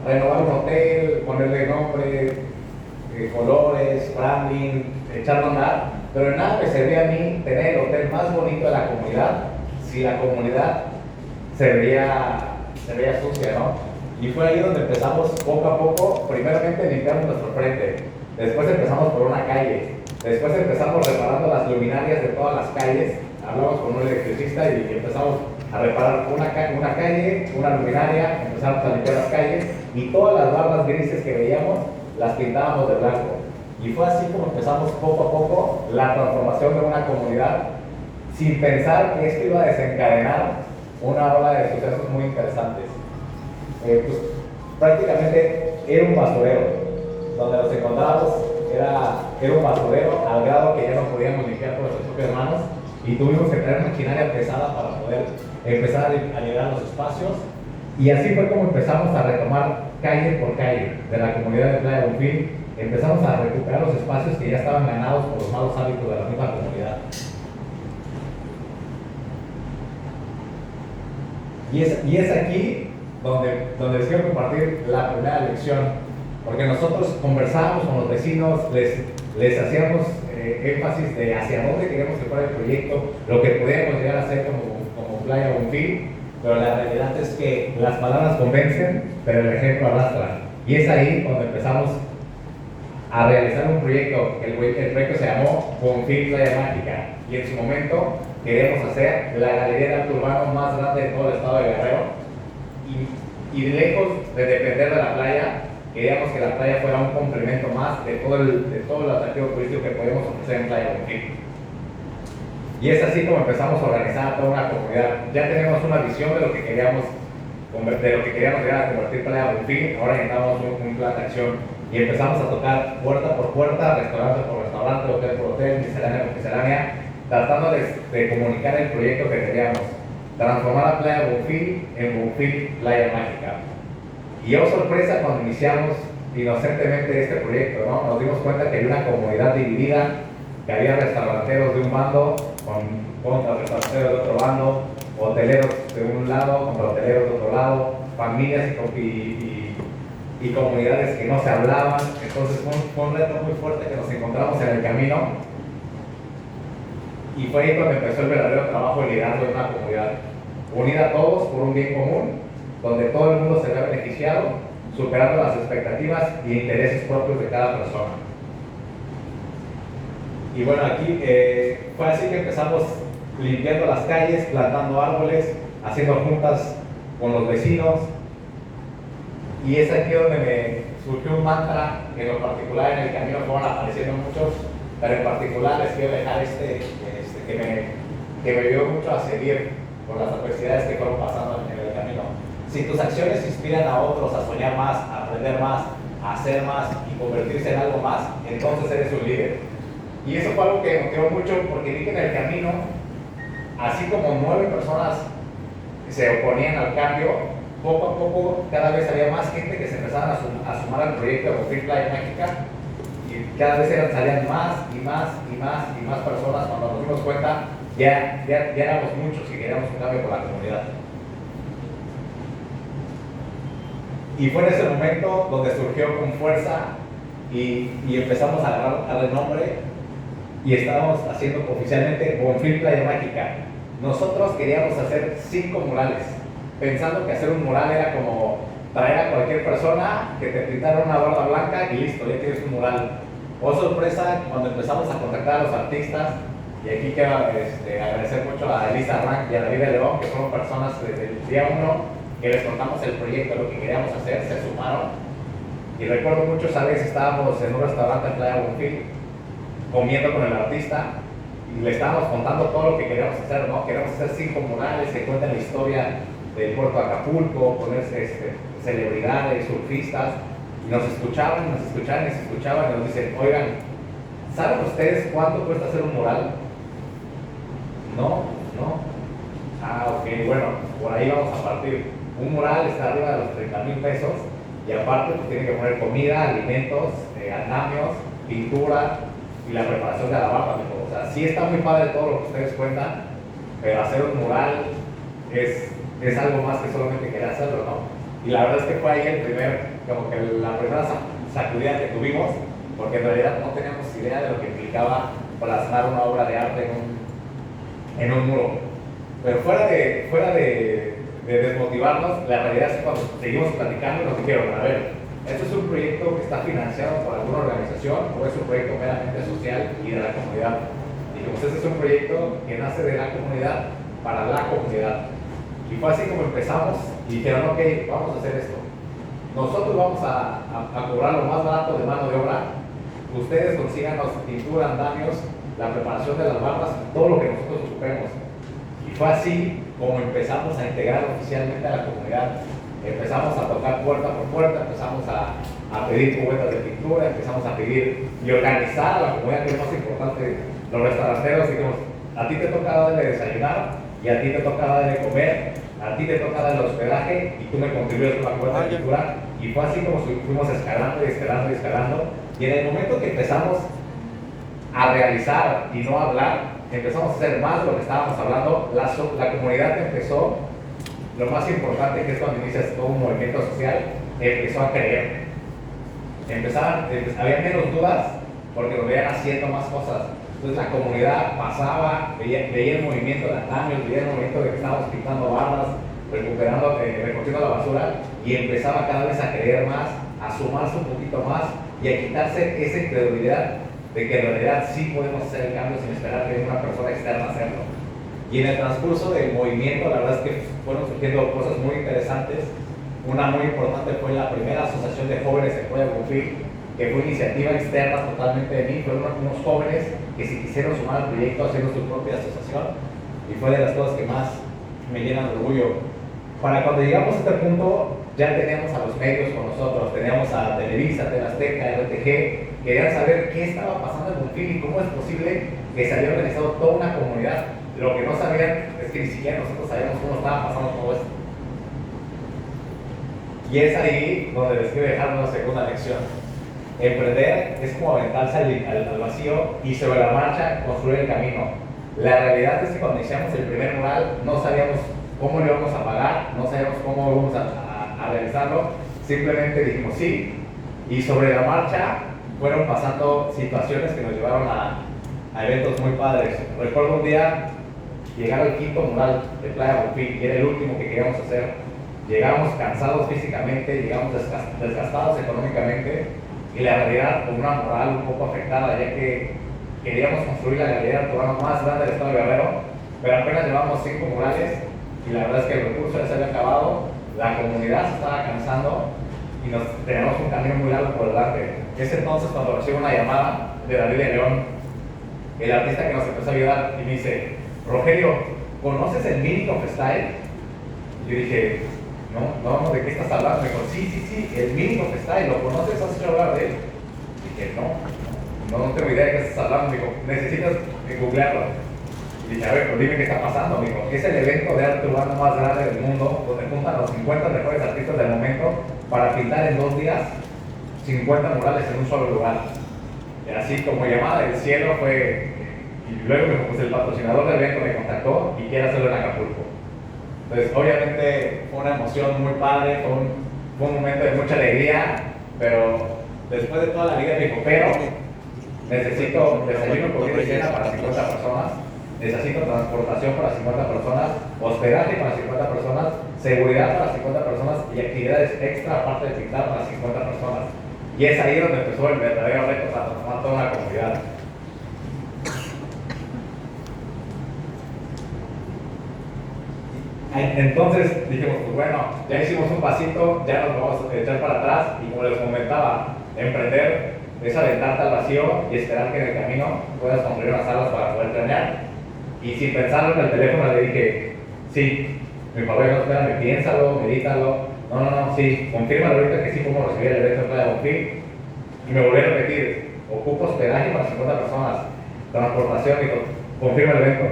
renovar un hotel, ponerle nombre, colores, branding, echarlo a andar, pero en nada me servía a mí tener el hotel más bonito de la comunidad si la comunidad se veía sucia, ¿no? Y fue ahí donde empezamos poco a poco, primeramente limpiamos nuestro frente, después empezamos por una calle, después empezamos reparando las luminarias de todas las calles, hablamos con un electricista y empezamos a reparar una calle, una luminaria, empezamos a limpiar las calles y todas las barras grises que veíamos las pintábamos de blanco. Y fue así como empezamos poco a poco la transformación de una comunidad, sin pensar que esto iba a desencadenar una ola de sucesos muy interesantes. Pues, prácticamente era un basurero, donde nos encontrábamos era un basurero al grado que ya no podíamos limpiar con nuestras propias manos y tuvimos que traer maquinaria pesada para poder empezar a llenar los espacios. Y así fue como empezamos a retomar calle por calle de la comunidad de Playa Bonfil. Empezamos a recuperar los espacios que ya estaban ganados por los malos hábitos de la misma comunidad. Y es aquí donde les quiero compartir la primera lección, porque nosotros conversábamos con los vecinos, les hacíamos énfasis de hacia dónde queríamos que fuera el proyecto, lo que podíamos llegar a hacer como Playa Bonfil, pero la realidad es que las palabras convencen, pero el ejemplo arrastra. Y es ahí donde empezamos a realizar un proyecto. El proyecto se llamó Bonfil Playa Mágica, y en su momento queríamos hacer la galería de arte urbano más grande de todo el estado de Guerrero. Y lejos de depender de la playa, queríamos que la playa fuera un complemento más de todo el atractivo turístico que podemos ofrecer en Playa Bonfil. Y es así como empezamos a organizar toda una comunidad. Ya tenemos una visión de lo que queríamos llegar a convertir Playa Bonfil. Ahora necesitamos un plan de acción y empezamos a tocar puerta por puerta, restaurante por restaurante, hotel por hotel, miscelánea por miscelánea, tratando de comunicar el proyecto que queríamos: transformar a Playa Bonfil en Bonfil Playa Mágica. Y oh sorpresa, cuando iniciamos inocentemente este proyecto, ¿no? Nos dimos cuenta que había una comunidad dividida, que había restauranteros de un bando contra restauranteros de otro bando, hoteleros de un lado contra hoteleros de otro lado, familias y comunidades que no se hablaban. Entonces fue un reto muy fuerte que nos encontramos en el camino. Y fue ahí cuando empezó el verdadero trabajo de liderazgo de una comunidad, unida a todos por un bien común, donde todo el mundo se vea beneficiado, superando las expectativas y intereses propios de cada persona. Y bueno, aquí fue así que empezamos limpiando las calles, plantando árboles, haciendo juntas con los vecinos. Y es aquí donde me surgió un mantra, que en lo particular en el camino fueron apareciendo muchos, pero en particular les quiero dejar que me ayudó mucho a seguir por las adversidades que fueron pasando en el camino. Si tus acciones inspiran a otros a soñar más, a aprender más, a hacer más y convertirse en algo más, entonces eres un líder. Y eso fue algo que me motivó mucho, porque vi que en el camino, así como 9 personas se oponían al cambio, poco a poco cada vez había más gente que se empezaban a sumar al proyecto de Bonfil Playa Mágica, y cada vez salían más y más personas. Cuando nos dimos cuenta, ya éramos muchos y queríamos un cambio con la comunidad. Y fue en ese momento donde surgió con fuerza y empezamos a agarrar el nombre y estábamos haciendo oficialmente Bonfil Playa Mágica. Nosotros queríamos hacer 5 murales, pensando que hacer un mural era como traer a cualquier persona que te pintara una barda blanca y listo, ya tienes un mural. Oh sorpresa, cuando empezamos a contactar a los artistas, y aquí quiero agradecer mucho a Elisa Rank y a David de León, que fueron personas desde el día 1 que les contamos el proyecto, lo que queríamos hacer, se sumaron. Y recuerdo mucho, esa vez estábamos en un restaurante en Playa Bonfil, comiendo con el artista, y le estábamos contando todo lo que queríamos hacer, ¿no? Queríamos hacer 5 murales que cuenten la historia del puerto de Acapulco, poner celebridades, surfistas, y nos escuchaban y nos dicen: oigan, ¿saben ustedes cuánto cuesta hacer un mural? No. Ah, ok, bueno, por ahí vamos a partir. Un mural está arriba de los 30,000 pesos, y aparte pues tienen que poner comida, alimentos, andamios, pintura y la preparación de la barba. O sea, sí está muy padre todo lo que ustedes cuentan, pero hacer un mural es algo más que solamente querer hacerlo, ¿no? Y la verdad es que fue ahí como que la primera sacudida que tuvimos, porque en realidad no teníamos idea de lo que implicaba plasmar una obra de arte en un muro. Pero fuera de desmotivarnos, la realidad es que cuando seguimos platicando nos dijeron, a ver, ¿esto es un proyecto que está financiado por alguna organización o es un proyecto meramente social y de la comunidad? Dijimos, este es un proyecto que nace de la comunidad para la comunidad. Y fue así como empezamos y dijeron, ok, vamos a hacer esto. Nosotros vamos a cobrar lo más barato de mano de obra. Ustedes consíganos pintura, andamios, la preparación de las barras, todo lo que nosotros ocupemos. Y fue así como empezamos a integrar oficialmente a la comunidad. Empezamos a tocar puerta por puerta, empezamos a pedir cubetas de pintura, empezamos a pedir y organizar a la comunidad, que es más importante. Los restauranteros dijimos, a ti te toca darle desayunar y a ti te toca darle comer, a ti te toca darle hospedaje y tú me contribuyes con la cubeta de pintura. Y fue así como fuimos escalando y escalando y escalando. Y en el momento que empezamos a realizar y no a hablar, empezamos a hacer más de lo que estábamos hablando, la comunidad empezó, lo más importante que es cuando inicias todo un movimiento social, empezó a creer. Había menos dudas porque lo veían haciendo más cosas. Entonces la comunidad pasaba, veía el movimiento de andamios, veía el movimiento de que estábamos pintando barras, recogiendo la basura, y empezaba cada vez a creer más, a sumarse un poquito más y a quitarse esa incredulidad de que en realidad sí podemos hacer el cambio sin esperar que venga una persona externa a hacerlo. Y en el transcurso del movimiento, la verdad es que fueron surgiendo cosas muy interesantes. Una muy importante fue la primera asociación de jóvenes en Playa Bonfil, que fue iniciativa externa totalmente de mí. Fueron unos jóvenes que se quisieron sumar al proyecto haciendo su propia asociación, y fue de las cosas que más me llenan de orgullo. Para cuando llegamos a este punto, ya teníamos a los medios con nosotros, teníamos a Televisa, TV Azteca, RTG, querían saber qué estaba pasando en Bonfil y cómo es posible que se había organizado toda una comunidad. Lo que no sabían es que ni siquiera nosotros sabíamos cómo estaba pasando todo esto. Y es ahí donde les quiero dejar una segunda lección. Emprender es como aventarse al vacío y sobre la marcha construir el camino. La realidad es que cuando iniciamos el primer mural no sabíamos cómo lo íbamos a pagar, no sabíamos cómo íbamos a realizarlo, simplemente dijimos sí, y sobre la marcha fueron pasando situaciones que nos llevaron a eventos muy padres. Recuerdo un día llegar al quinto mural de Playa Bonfil, y era el último que queríamos hacer. Llegamos cansados físicamente, llegamos desgastados económicamente, y la realidad con una moral un poco afectada, ya que queríamos construir la galería urbana más grande del estado de Guerrero, pero apenas llevamos 5 murales y la verdad es que el recurso ya se había acabado, la comunidad se estaba cansando y teníamos un camino muy largo por delante. Es entonces cuando recibo una llamada de David de León, el artista que nos empezó a ayudar, y me dice, Rogelio, ¿conoces el Mini Freestyle? Y yo dije, no, ¿de qué estás hablando? Me dijo, sí, el Mini Freestyle, ¿lo conoces? ¿Has hecho hablar de él? Dije, no tengo idea de qué estás hablando. Me dijo, necesitas googlearlo. Y dije, a ver, pero dime qué está pasando. Me dijo, es el evento de arte urbano más grande del mundo, donde juntan los 50 mejores artistas del momento para pintar en 2 días 50 murales en un solo lugar. Y así como llamada del cielo fue, y luego me dijo, pues el patrocinador del evento me contactó y quiere hacerlo en Acapulco. Entonces, obviamente fue una emoción muy padre, fue un momento de mucha alegría, pero después de toda la vida me dijo, pero necesito desayuno, comida y cena para 50 personas, necesito transportación para 50 personas, hospedaje para 50 personas, seguridad para 50 personas y actividades extra aparte de pintar para 50 personas. Y es ahí donde empezó el verdadero reto para transformar toda una comunidad. Entonces dijimos, pues bueno, ya hicimos un pasito, ya nos vamos a echar para atrás, y como les comentaba, emprender es aventarte al vacío y esperar que en el camino puedas construir unas alas para poder planear. Y sin pensarlo en el teléfono le dije, sí, mi papá no, espérame, piénsalo, medítalo, no, sí, confírmalo ahorita que sí podemos recibir el evento de Playa Bonfil. Y me volví a repetir, ocupo hospedaje para 50 personas, transportación, y confirma el evento,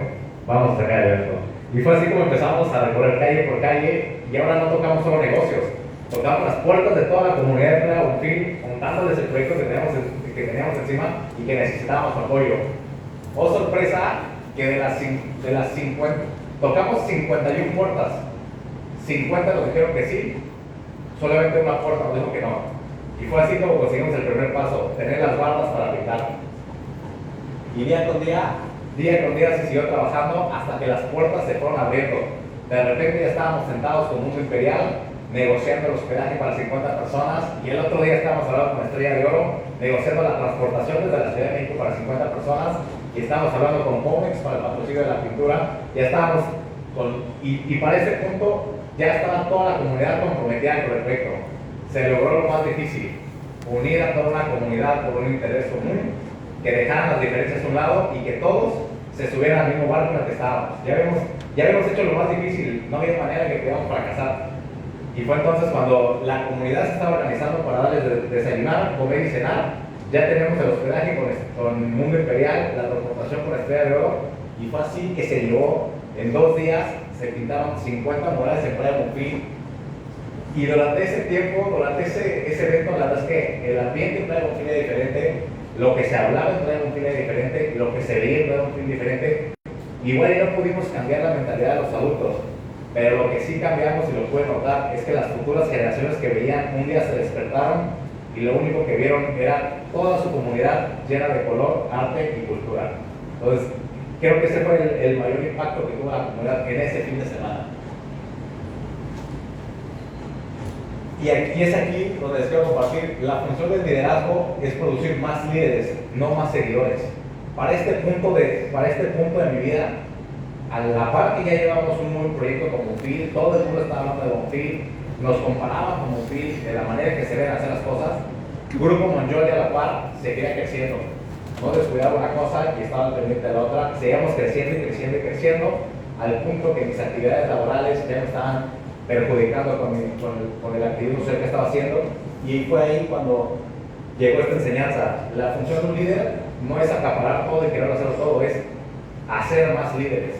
vamos a sacar el evento. Y fue así como empezamos a recorrer calle por calle, y ahora no tocamos solo negocios, tocamos las puertas de toda la comunidad de Playa Bonfil, contándoles el proyecto que teníamos encima y que necesitábamos apoyo. Oh sorpresa, que de las 50, tocamos 51 puertas, 50 nos dijeron que sí, solamente una puerta nos dijo que no. Y fue así como conseguimos el primer paso, tener las bardas para pintar. Y día con día se siguió trabajando hasta que las puertas se fueron abriendo. De repente ya estábamos sentados con Mundo Imperial, negociando el hospedaje para 50 personas, y el otro día estábamos hablando con Estrella de Oro, negociando la transportación desde la Ciudad de México para 50 personas, y estábamos hablando con Comex para el patrocinio de la pintura, ya estábamos y para ese punto ya estaba toda la comunidad comprometida con el proyecto. Se logró lo más difícil, unir a toda una comunidad por un interés común, que dejaran las diferencias a un lado y que todos se subieran al mismo barco en el que estábamos. Ya habíamos hecho lo más difícil, no había manera que pudiéramos fracasar. Y fue entonces cuando la comunidad se estaba organizando para darles desayunar, comer y cenar. Ya tenemos el hospedaje con Mundo Imperial, la transportación con Estrella de Oro, y fue así que se llevó en 2 días, se pintaron 50 murales en Playa Bonfil. Y durante ese tiempo, durante ese evento, la verdad es que el ambiente en Playa Bonfil era diferente, lo que se hablaba en Playa Bonfil era diferente, lo que se veía en Playa Bonfil era diferente. Igual ya no pudimos cambiar la mentalidad de los adultos, pero lo que sí cambiamos, y lo pueden notar, es que las futuras generaciones que veían un día se despertaron y lo único que vieron era toda su comunidad llena de color, arte y cultura. Entonces, creo que ese fue el mayor impacto que tuvo la comunidad en ese fin de semana. Y es aquí donde les quiero compartir, la función del liderazgo es producir más líderes, no más seguidores. Para este punto de mi vida, a la par que ya llevamos un buen proyecto con Bonfil, todo el mundo estaba hablando de Bonfil, nos comparaban con Bonfil de la manera que se deben hacer las cosas. Grupo Monjoli a la par seguía creciendo, no descuidaba una cosa y estaba pendiente de la otra, seguíamos creciendo y creciendo y creciendo, al punto que mis actividades laborales ya me estaban perjudicando con el activismo social que estaba haciendo. Y fue ahí cuando llegó esta enseñanza. La función de un líder no es acaparar todo y querer hacerlo todo, es hacer más líderes.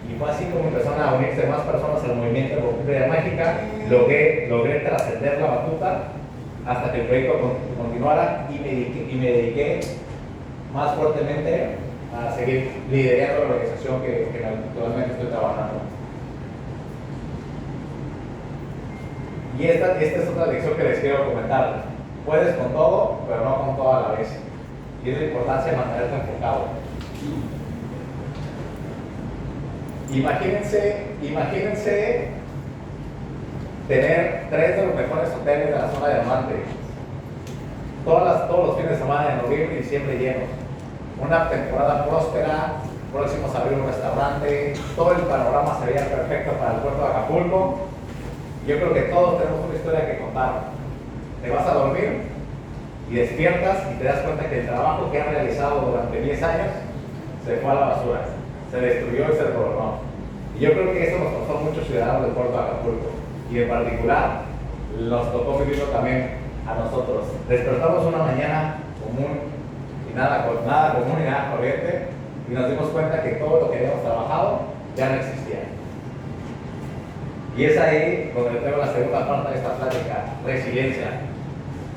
Y fue así como empezaron a unirse más personas al movimiento de Bonfil Mágica. Logré trascender la batuta hasta que el proyecto continuara y me dediqué más fuertemente a seguir liderando la organización que actualmente estoy trabajando. Y esta es otra lección que les quiero comentar. Puedes con todo, pero no con todo a la vez. Y es la importancia de mantenerte enfocado. Imagínense tener 3 de los mejores hoteles de la zona de Diamante. Todos los fines de semana de noviembre y diciembre llenos. Una temporada próspera, próximos a abrir un restaurante, todo el panorama se veía perfecto para el puerto de Acapulco. Yo creo que todos tenemos una historia que contar. Te vas a dormir y despiertas y te das cuenta que el trabajo que has realizado durante 10 años se fue a la basura, se destruyó y se desmoronó. Y yo creo que eso nos pasó a muchos ciudadanos del puerto de Acapulco, y en particular nos tocó vivirlo también a nosotros. Despertamos una mañana común y nada común y nada corriente, y nos dimos cuenta que todo lo que habíamos trabajado ya no existía. Y es ahí donde tengo la segunda parte de esta plática: resiliencia.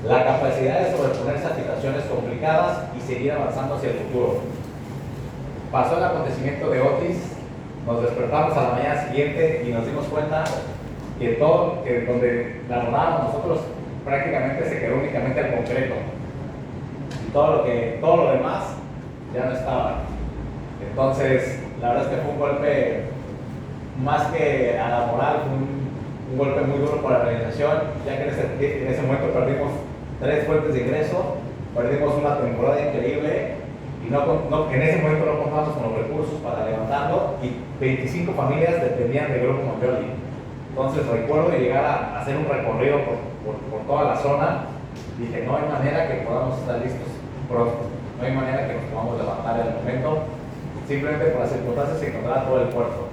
La capacidad de sobreponerse a situaciones complicadas y seguir avanzando hacia el futuro. Pasó el acontecimiento de Otis, nos despertamos a la mañana siguiente y nos dimos cuenta que donde la rodábamos nosotros prácticamente se quedó únicamente el concreto. Y todo lo demás ya no estaba. Entonces, la verdad es que fue un golpe, más que a la moral, fue un golpe muy duro para la organización, ya que en ese momento perdimos 3 fuentes de ingreso, perdimos una temporada increíble y en ese momento no contábamos con los recursos para levantarlo, y 25 familias dependían del Grupo Monjoli. Entonces recuerdo llegar a hacer un recorrido por toda la zona. Dije, no hay manera que podamos estar listos pronto, no hay manera que nos podamos levantar en el momento, simplemente por las circunstancias se encontraba todo el puerto.